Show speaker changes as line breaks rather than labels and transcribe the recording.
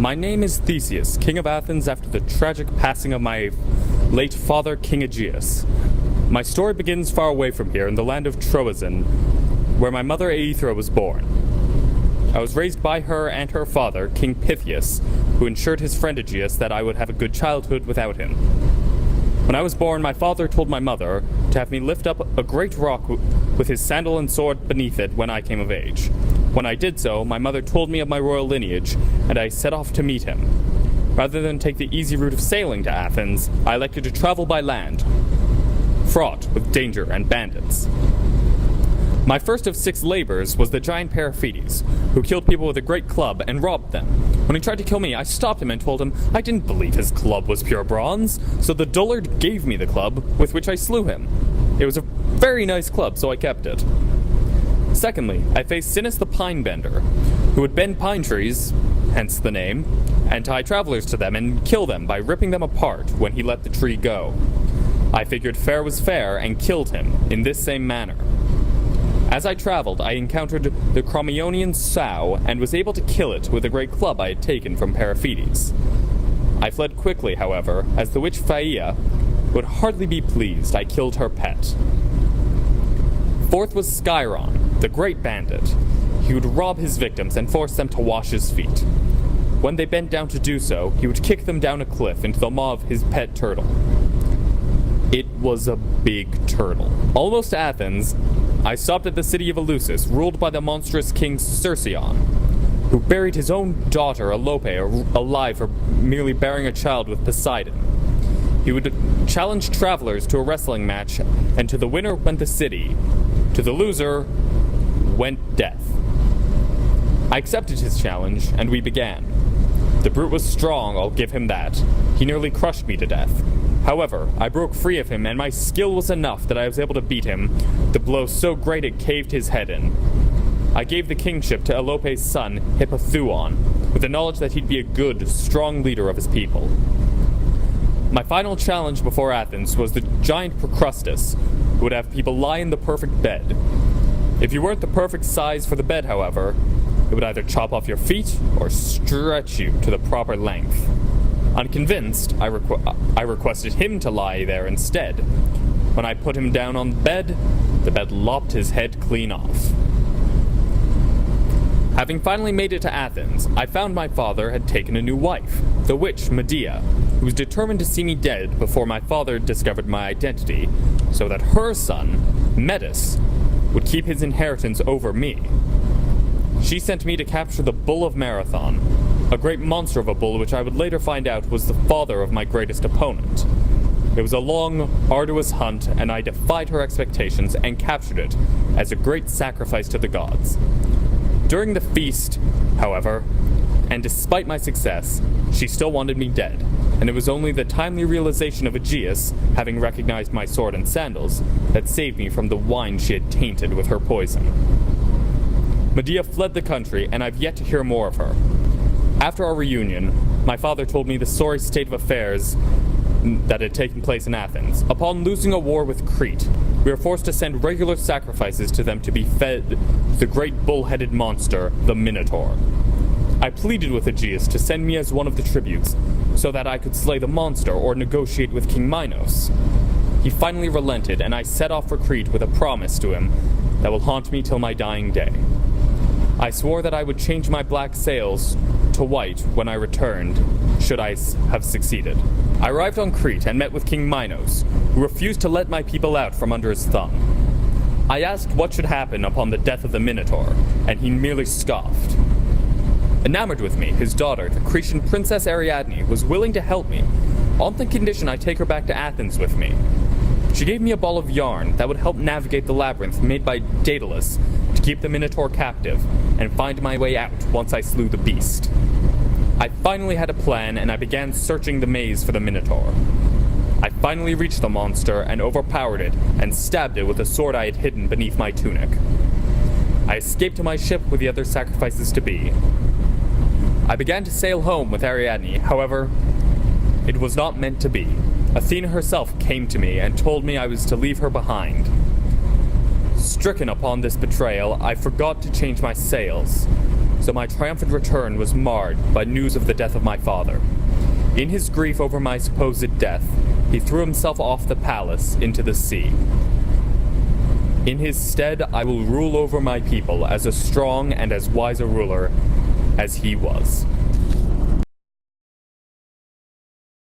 My name is Theseus, king of Athens after the tragic passing of my late father, King Aegeus. My story begins far away from here in the land of Troezen, where my mother Aethra was born. I was raised by her and her father, King Pythius, who ensured his friend Aegeus that I would have a good childhood without him. When I was born, my father told my mother to have me lift up a great rock with his sandal and sword beneath it when I came of age. When I did so, my mother told me of my royal lineage, and I set off to meet him. Rather than take the easy route of sailing to Athens, I elected to travel by land, fraught with danger and bandits. My first of 6 labors was the giant Periphetes, who killed people with a great club and robbed them. When he tried to kill me, I stopped him and told him I didn't believe his club was pure bronze, so the dullard gave me the club, with which I slew him. It was a very nice club, so I kept it. Secondly, I faced Sinis the Pine Bender, who would bend pine trees, hence the name, and tie travelers to them and kill them by ripping them apart when he let the tree go. I figured fair was fair and killed him in this same manner. As I traveled, I encountered the Crommyonian sow and was able to kill it with a great club I had taken from Periphetes. I fled quickly, however, as the witch Phaia would hardly be pleased I killed her pet. Fourth was Skyron, the great bandit. He would rob his victims and force them to wash his feet. When they bent down to do so, he would kick them down a cliff into the maw of his pet turtle. It was a big turtle. Almost to Athens, I stopped at the city of Eleusis, ruled by the monstrous king Cercyon, who buried his own daughter, Alope, alive for merely bearing a child with Poseidon. He would challenge travelers to a wrestling match, and to the winner went the city. To the loser went death. I accepted his challenge, and we began. The brute was strong, I'll give him that. He nearly crushed me to death. However, I broke free of him, and my skill was enough that I was able to beat him, the blow so great it caved his head in. I gave the kingship to Alope's son, Hippothuon, with the knowledge that he'd be a good, strong leader of his people. My final challenge before Athens was the giant Procrustes, who would have people lie in the perfect bed. If you weren't the perfect size for the bed, however, it would either chop off your feet or stretch you to the proper length. Unconvinced, I requested him to lie there instead. When I put him down on the bed lopped his head clean off. Having finally made it to Athens, I found my father had taken a new wife, the witch Medea, who was determined to see me dead before my father discovered my identity, so that her son, Metis, would keep his inheritance over me. She sent me to capture the Bull of Marathon, a great monster of a bull which I would later find out was the father of my greatest opponent. It was a long, arduous hunt, and I defied her expectations and captured it as a great sacrifice to the gods. During the feast, however, and despite my success, she still wanted me dead, and it was only the timely realization of Aegeus, having recognized my sword and sandals, that saved me from the wine she had tainted with her poison. Medea fled the country, and I've yet to hear more of her. After our reunion, my father told me the sorry state of affairs that had taken place in Athens. Upon losing a war with Crete, we were forced to send regular sacrifices to them to be fed to the great bull-headed monster, the Minotaur. I pleaded with Aegeus to send me as one of the tributes, so that I could slay the monster or negotiate with King Minos. He finally relented, and I set off for Crete with a promise to him that will haunt me till my dying day. I swore that I would change my black sails to white when I returned, should I have succeeded. I arrived on Crete and met with King Minos, who refused to let my people out from under his thumb. I asked what should happen upon the death of the Minotaur, and he merely scoffed. Enamored with me, his daughter, the Cretan princess Ariadne, was willing to help me, on the condition I take her back to Athens with me. She gave me a ball of yarn that would help navigate the labyrinth made by Daedalus to keep the Minotaur captive, and find my way out once I slew the beast. I finally had a plan, and I began searching the maze for the Minotaur. I finally reached the monster and overpowered it, and stabbed it with a sword I had hidden beneath my tunic. I escaped to my ship with the other sacrifices to be. I began to sail home with Ariadne, however, it was not meant to be. Athena herself came to me and told me I was to leave her behind. Stricken upon this betrayal, I forgot to change my sails. so my triumphant return was marred by news of the death of my father. In his grief over my supposed death, he threw himself off the palace into the sea. In his stead, I will rule over my people as a strong and as wise a ruler as he was.